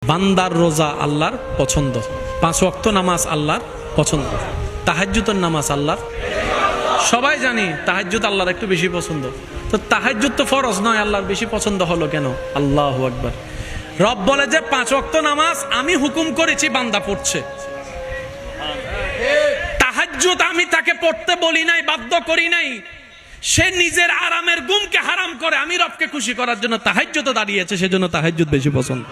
বান্দার রোজা আল্লাহর পছন্দ, 5 ওয়াক্ত নামাজ আল্লাহর পছন্দ, তাহাজ্জুদের নামাজ আল্লাহর, সবাই জানি তাহাজ্জুদ আল্লাহর একটু বেশি পছন্দ। তো তাহাজ্জুদ তো ফরজ নয়, আল্লাহর বেশি পছন্দ হলো কেন? আল্লাহু আকবার। রব বলে যে 5 ওয়াক্ত নামাজ আমি হুকুম করেছি, বান্দা পড়ছে। তাহাজ্জুদ আমি তাকে পড়তে বলি নাই, বাধ্য করি নাই। সে নিজের আরামের গুমকে হারাম করে আমি রবকে খুশি করার জন্য তাহাজ্জুদে দাঁড়িয়েছে, সেজন্য তাহাজ্জুদ বেশি পছন্দ।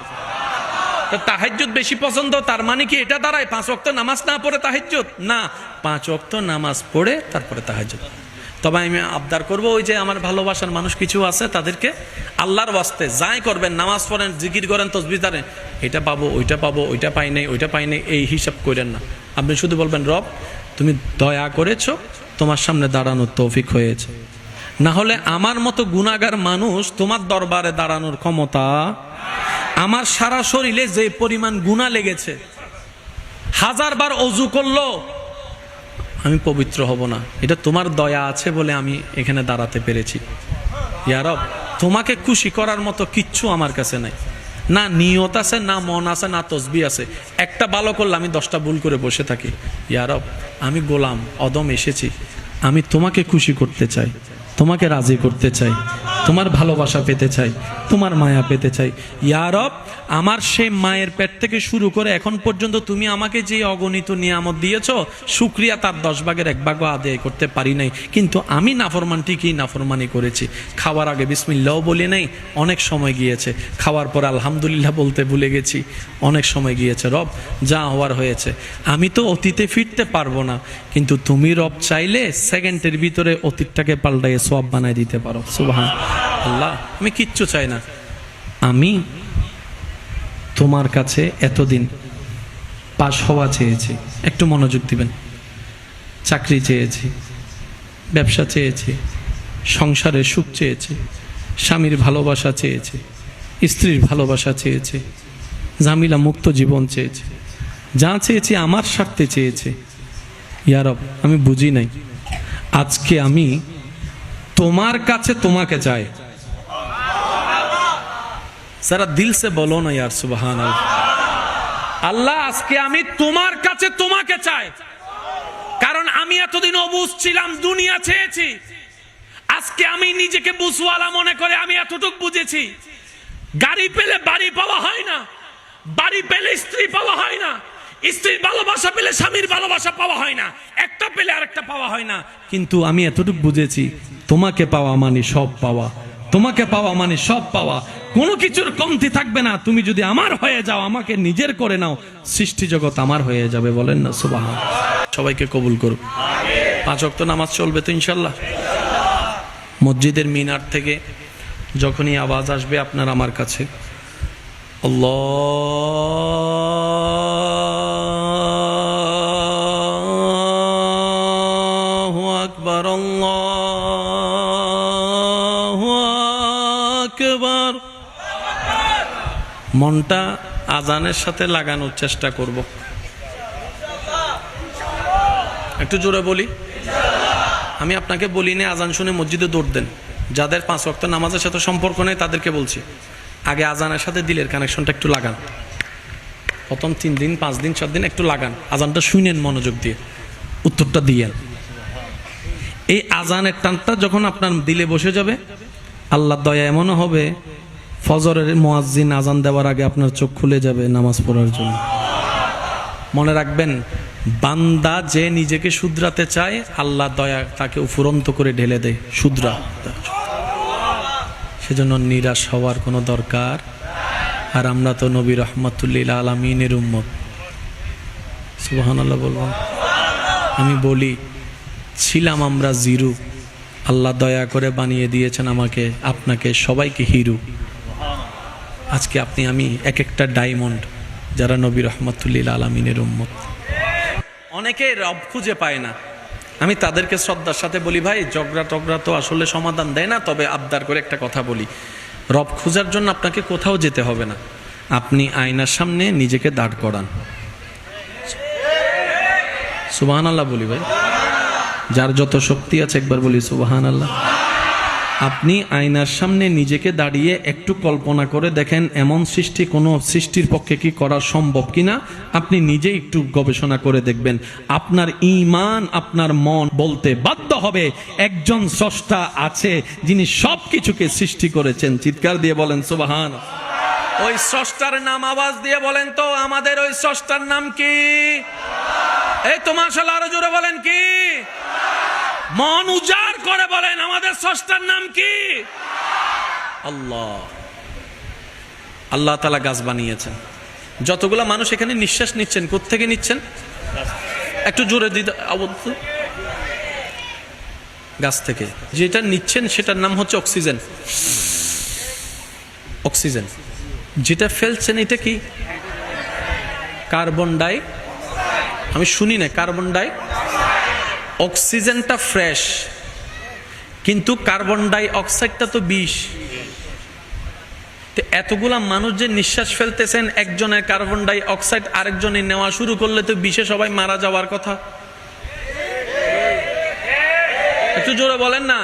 তাহাজ্জুদ বেশি পছন্দ তার মানে কি এটা দাঁড়ায় 5 ওয়াক্ত নামাজ না পড়ে তাহাজ্জুদ? না, 5 ওয়াক্ত নামাজ পড়ে তারপরে তাহাজ্জুদ। তবে আমি আবদার করব, ওই যে আমার ভালোবাসার মানুষ কিছু আছে, তাদেরকে আল্লাহর ওয়াস্তে যাই করবেন, নামাজ পড়েন, জিকির করেন, তাসবিহ ধরেন, এটা পাবো ওইটা পাবো, ওইটা পাই নাই ওইটা পাই নাই, এই হিসাব করেন না। আপনি শুধু বলবেন, রব তুমি দয়া করেছো, তোমার সামনে দাঁড়ানোর তৌফিক হয়েছে। না হলে আমার মতো গুনাহগার মানুষ তোমার দরবারে দাঁড়ানোর ক্ষমতা, আমার সারা শরীরে যে পরিমাণ গুনাহ লেগেছে, 1000 বার ওযু করলো আমি পবিত্র হব না। এটা তোমার দয়া আছে বলে আমি এখানে দাঁড়াতে পেরেছি। ইয়া রব, তোমাকে খুশি করার মতো কিচ্ছু আমার কাছে নাই, না নিয়ত আছে, না মন আছে, না তসবিহ আছে। একটা ভালো করলে আমি 10টা ভুল করে বসে থাকি। ইয়া রব, আমি গোলাম অদম এসেছি, আমি তোমাকে খুশি করতে চাই, তোমাকে রাজি করতে চাই, তোমার ভালোবাসা পেতে চাই, তোমার মায়া পেতে চাই। ইয়া রব, আমার সেই মায়ের পেট থেকে শুরু করে এখন পর্যন্ত তুমি আমাকে যে অগণিত নিয়ামত দিয়েছো, শুকরিয়া তার 10 ভাগের 1 ভাগও আদায় করতে পারি নাই। কিন্তু আমি নাফরমান ঠিকই নাফরমানি করেছি। খাওয়ার আগে বিসমিল্লাহ বলি নাই, অনেক সময় গিয়েছে। খাওয়ার পর আলহামদুলিল্লাহ বলতে ভুলে গেছি, অনেক সময় গিয়েছে। রব, যা হওয়ার হয়েছে। আমি তো অতীতে ফিরতে পারবো না, কিন্তু তুমি রব চাইলে সেকেন্ডের ভিতরে অতীতটাকে পাল্টাইয়ে সওয়াব বানাই দিতে পারো। সুবহান আল্লাহ, আমি কিচ্ছু চাই না। আমি তোমার কাছে এতদিন পাশ হওয়া চেয়েছি, একটু মনোযোগ দিবেন। চাকরি চেয়েছি, ব্যবসা চেয়েছি, সংসারের সুখ চেয়েছি, স্বামীর ভালোবাসা চেয়েছি, স্ত্রীর ভালোবাসা চেয়েছি, ঝামেলা মুক্ত জীবন চেয়েছি, যা চেয়েছি আমার স্বার্থে চেয়েছি। ইয়া রব, আমি বুঝি নাই। আজকে আমি তোমার কাছে তোমাকে চাই। সারা দিল সে বলো না ইয়ার সুবহানাল্লাহ। আল্লাহ, আজকে আমি তোমার কাছে তোমাকে চাই, কারণ আমি এতদিন অবুঝ ছিলাম, দুনিয়া চেয়েছি। আজকে আমি নিজেকে বুঝওয়ালা মনে করে আমি এতটুকু বুঝেছি, গাড়ি পেলে বাড়ি পাওয়া হয় না, বাড়ি পেলে স্ত্রী পাওয়া হয় না, স্ত্রীর ভালোবাসা পেলে স্বামীর ভালোবাসা পাওয়া হয় না, একটা পেলে আরেকটা পাওয়া হয় না। কিন্তু আমি এতটুকু বুঝেছি, তোমাকে পাওয়া মানে সব পাওয়া, তোমাকে পাওয়া মানে সব পাওয়া, কোনো কিছুর কমতি থাকবে না। তুমি যদি আমার হয়ে যাও, আমাকে নিজের করে নাও, সৃষ্টি জগৎ আমার হয়ে যাবে। বলেন না সুবহান। সবাইকে কবুল করুন। 5 ওয়াক্ত নামাজ চলবে তো ইনশাল্লাহ। মসজিদের মিনার থেকে যখনই আওয়াজ আসবে আপনার আমার কাছে, আল্লাহু আকবার, আল্লাহু আকবার, মনটা আজানের সাথে লাগানোর চেষ্টা করব। একটু জোরে বলি। আমি আপনাকে বলি না আজান শুনে মসজিদে দৌড় দেন। যাদের 5 ওয়াক্ত নামাজের সাথে সম্পর্ক নেই তাদেরকে বলছি, আগে আজানের সাথে দিলের কানেকশনটা একটু লাগান। প্রথম 3 দিন 5 দিন 4 দিন একটু লাগান, আজানটা শুনেন মনোযোগ দিয়ে, উত্তরটা দিয়েন। এই আজানের টানটা যখন আপনার দিলে বসে যাবে, আল্লাহর দয়া এমনও হবে, ফজরের মুয়াজ্জিন আজান দেওয়ার আগে আপনার চোখ খুলে যাবে নামাজ পড়ার জন্য। মনে রাখবেন, বান্দা যে নিজেকে শুধরাতে চায়, আল্লাহ দয়া তাকে উফুরন্ত করে ঢেলে দেয় শুধরা। সেজন্য নিরাশ হওয়ার কোনো দরকার। আর আমরা তো নবী রহমাতুল্লিল আলামিনের উম্মত। সুবহানাল্লাহ বলবো। আমি বলি, ছিলাম আমরা জিরো, আল্লাহ দয়া করে বানিয়ে দিয়েছেন আমাকে, আপনাকে, সবাইকে হিরো। আজকে আপনি আমি এক একটা ডায়মন্ড, যারা নবী রহমাতুল্লিল আলামিনের উম্মত। অনেকে রব খুঁজে পায় না, আমি তাদেরকে শ্রদ্ধার সাথে বলি, ভাই ঝগড়া টগড়া তো আসলে সমাধান দেয় না। তবে আবদার করে একটা কথা বলি, রব খোঁজার জন্য আপনাকে কোথাও যেতে হবে না, আপনি আয়নার সামনে নিজেকে দাঁড় করান। সুবহানাল্লাহ বলি ভাই, যার যত শক্তি আছে একবার বলি সুবহানাল্লাহ। আপনি আয়নার সামনে নিজেকে দাঁড়িয়ে একটু কল্পনা করে দেখেন এমন সৃষ্টি কোনো সৃষ্টির পক্ষে কি করা সম্ভব কিনা। আপনি নিজে একটু গবেষণা করে দেখবেন। আপনার ঈমান, আপনার মন বলতে বাধ্য হবে একজন স্রষ্টা আছে যিনি সব কিছুকে সৃষ্টি করেছেন। চিৎকার দিয়ে বলেন সুবহান। ওই স্রষ্টার নাম আওয়াজ দিয়ে বলেন তো, আমাদের ওই স্রষ্টার নাম কি? এই তো মাশাআল্লাহ, আরো জোরে বলেন কি? মন উজাড় করে বলেন আমাদের স্রষ্টার নাম কি? আল্লাহ। আল্লাহ তাআলা গাছ বানিয়েছেন। যতগুলা মানুষ এখানে নিঃশ্বাস নিচ্ছেন, কোত্থেকে নিচ্ছেন? একটু জোরে দিতে আওয়াজ। গাছ থেকে যেটা নিচ্ছেন সেটার নাম হচ্ছে অক্সিজেন। অক্সিজেন। যেটা ফেলছেন এটা কি? Carbon die. আমি শুনি না কার্বন ডাই। অক্সিজেনটা ফ্রেশ, কিন্তু কার্বন ডাই অক্সাইডটা তো বিষ। এতগুলা মানুষ যে নিঃশ্বাস ফেলতেছেন, একজনের কার্বন ডাই অক্সাইড আরেকজনের নেওয়া শুরু করলে তো বিষে সবাই মারা যাওয়ার কথা। একটু জোরে বলেন না।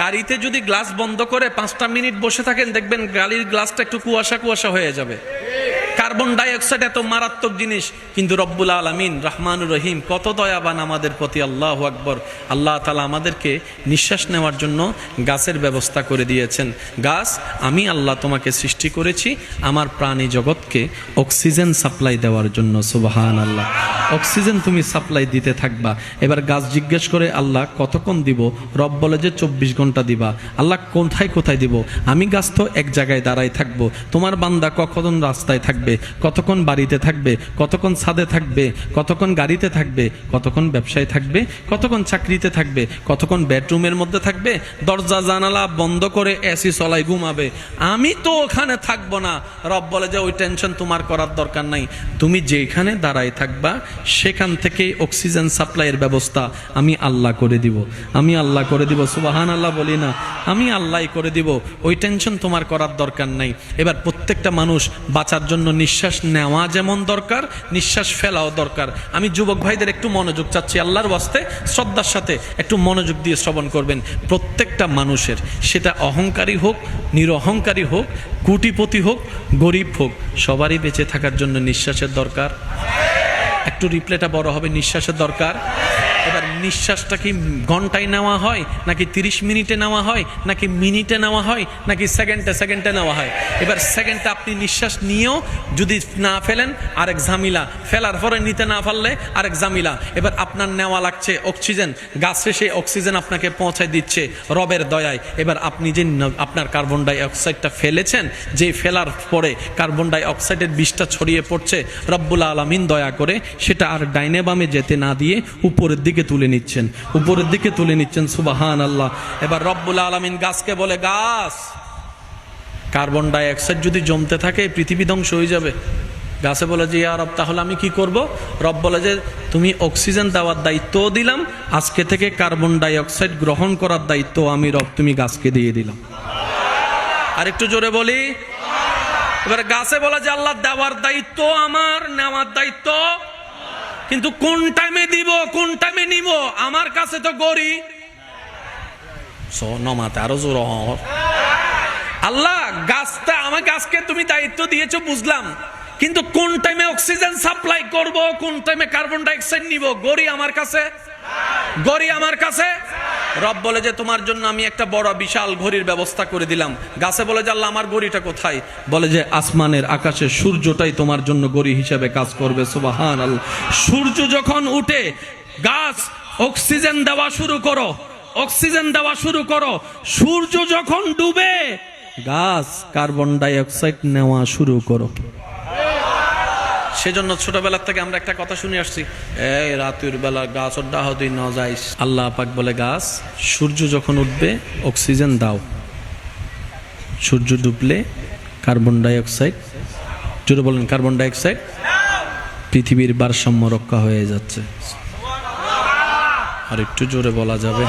গাড়িতে যদি গ্লাস বন্ধ করে 5টা মিনিট বসে থাকেন, দেখবেন গাড়ির গ্লাসটা একটু কুয়াশা কুয়াশা হয়ে যাবে। কার্বন ডাই অক্সাইড এত মারাত্মক জিনিস, কিন্তু রব্বুল আলামিন রহমানুর রহিম কত দয়াবান আমাদের প্রতি। আল্লাহু আকবার। আল্লাহ তাআলা আমাদেরকে নিঃশ্বাস নেওয়ার জন্য গাছের ব্যবস্থা করে দিয়েছেন। গাছ, আমি আল্লাহ তোমাকে সৃষ্টি করেছি আমার প্রাণী জগৎকে অক্সিজেন সাপ্লাই দেওয়ার জন্য। সুবহানাল্লাহ। অক্সিজেন তুমি সাপ্লাই দিতে থাকবা। এবার গাছ জিজ্ঞেস করে, আল্লাহ কতক্ষণ দিব? রব বলে যে 24 ঘন্টা দিবা। আল্লাহ কোথায় কোথায় দিব? আমি গাছ তো এক জায়গায় দাঁড়ায় থাকবো, তোমার বান্দা কখন রাস্তায় থাকবে, কতক্ষণ বাড়িতে থাকবে, কতক্ষণ ছাদে থাকবে, কতক্ষণ গাড়িতে থাকবে, কতক্ষণ ব্যবসায় থাকবে, কতক্ষণ চাকরিতে থাকবে, কতক্ষণ বেডরুমের মধ্যে থাকবে, দরজা জানালা বন্ধ করে এসি চলাই ঘুমাবে। আমি তো ওখানে থাকবো না। রব বলে যে ওই টেনশন তোমার করার দরকার নাই, তুমি যেখানে দাঁড়ায় থাকবা সেখান থেকে অক্সিজেন সাপ্লাইয়ের ব্যবস্থা আমি আল্লাহ করে দিব। আমি আল্লাহ করে দিব। সুবহানাল্লাহ বলি না? আমি আল্লাহ করে দিব, ওই টেনশন তোমার করার দরকার নাই। এবার প্রত্যেকটা মানুষ বাঁচার জন্য নিঃশ্বাস নেওয়া যেমন দরকার, নিঃশ্বাস ফেলাও দরকার। আমি যুবক ভাইদের একটু মনোযোগ চাচ্ছি, আল্লাহর ওয়াস্তে শ্রদ্ধার সাথে একটু মনোযোগ দিয়ে শ্রবণ করবেন। প্রত্যেকটা মানুষের, সেটা অহংকারী হোক, নিরহংকারী হোক, কোটিপতি হোক, গরিব হোক, সবারই বেঁচে থাকার জন্য নিঃশ্বাসের দরকার। একটু রিপ্লেটা বড় হবে, নিঃশ্বাসের দরকার। এবার নিঃশ্বাসটা কি ঘন্টায় নেওয়া হয়, নাকি 30 মিনিটে নেওয়া হয়, নাকি মিনিটে নেওয়া হয়, নাকি সেকেন্ডে নেওয়া হয়? এবার সেকেন্ডে আপনি নিঃশ্বাস নিয়েও যদি না ফেলেন আরেক ঝামেলা, ফেলার পরে নিতে না পারলে আরেক ঝামেলা। এবার আপনার নেওয়া লাগছে অক্সিজেন, গাছে সেই অক্সিজেন আপনাকে পৌঁছায় দিচ্ছে রবের দয়ায়। এবার আপনি যে আপনার কার্বন ডাই অক্সাইডটা ফেলেছেন, যে ফেলার পরে কার্বন ডাই অক্সাইডের বিষটা ছড়িয়ে পড়ছে, রব্বুল আলামিন দয়া করে সেটা আর ডাইনে বামে যেতে না দিয়ে উপরের দিকে তুলে নিচ্ছেন, উপরের দিকে তুলে নিচ্ছেন। সুবহানাল্লাহ। এবার রব্বুল আলামিন গাছকে বলে, গাছ, কার্বন ডাই অক্সাইড যদি জমতে থাকে পৃথিবী ধ্বংস হয়ে যাবে। গাছে বলে যে ইয়া রব, তাহলে আমি কি করব? রব বলে যে তুমি অক্সিজেন দেওয়ার দায়িত্ব দিলাম, আজকে থেকে কার্বন ডাই অক্সাইড গ্রহণ করার দায়িত্ব আমি রব তুমি গাছকে দিয়ে দিলাম। আর একটু জোরে বলি। এবার গাছে বলে যে আল্লাহ দেওয়ার দায়িত্ব আমার, নেওয়ার দায়িত্ব, কিন্তু কোন টাইমে দিব, কোন টাইমে নিব আমার কাছে তো গড়ি নমাতে আরো জোর। আল্লাহ গাছটা, আমার গাছকে তুমি দায়িত্ব দিয়েছো বুঝলাম, কিন্তু কোন টাইমে অক্সিজেন সাপ্লাই করব, কোন টাইমে কার্বন ডাই অক্সাইড নিব, গড়ি আমার কাছে, গড়ি আমার কাছে। রব বলে যে তোমার জন্য আমি একটা বড় বিশাল ঘড়ির ব্যবস্থা করে দিলাম। গাছে বলে যে আল্লাহ আমার ঘড়িটা কোথায়? বলে যে আসমানের আকাশে সূর্যটাই তোমার জন্য ঘড়ি হিসেবে কাজ করবে। সুবহানাল্লাহ। সূর্য যখন উঠে, গাছ অক্সিজেন দেওয়া শুরু করো, অক্সিজেন দেওয়া শুরু করো। সূর্য যখন ডুবে, গাছ কার্বন ডাই অক্সাইড নেওয়া শুরু করো। সেজন্য ছোটবেলা থেকে আমরা একটা কথা শুনে আসছি, এই রাতের বেলা গাছ ডাহ তুই ন যাইস। আল্লাহ পাক বলে, গাছ সূর্য যখন উঠবে অক্সিজেন দাও, সূর্য ডুবলে কার্বন ডাই অক্সাইড, জোরে বলেন কার্বন ডাই অক্সাইড, পৃথিবীর ভারসাম্য রক্ষা হয়ে যাচ্ছে। আর একটু জোরে বলা যাবে?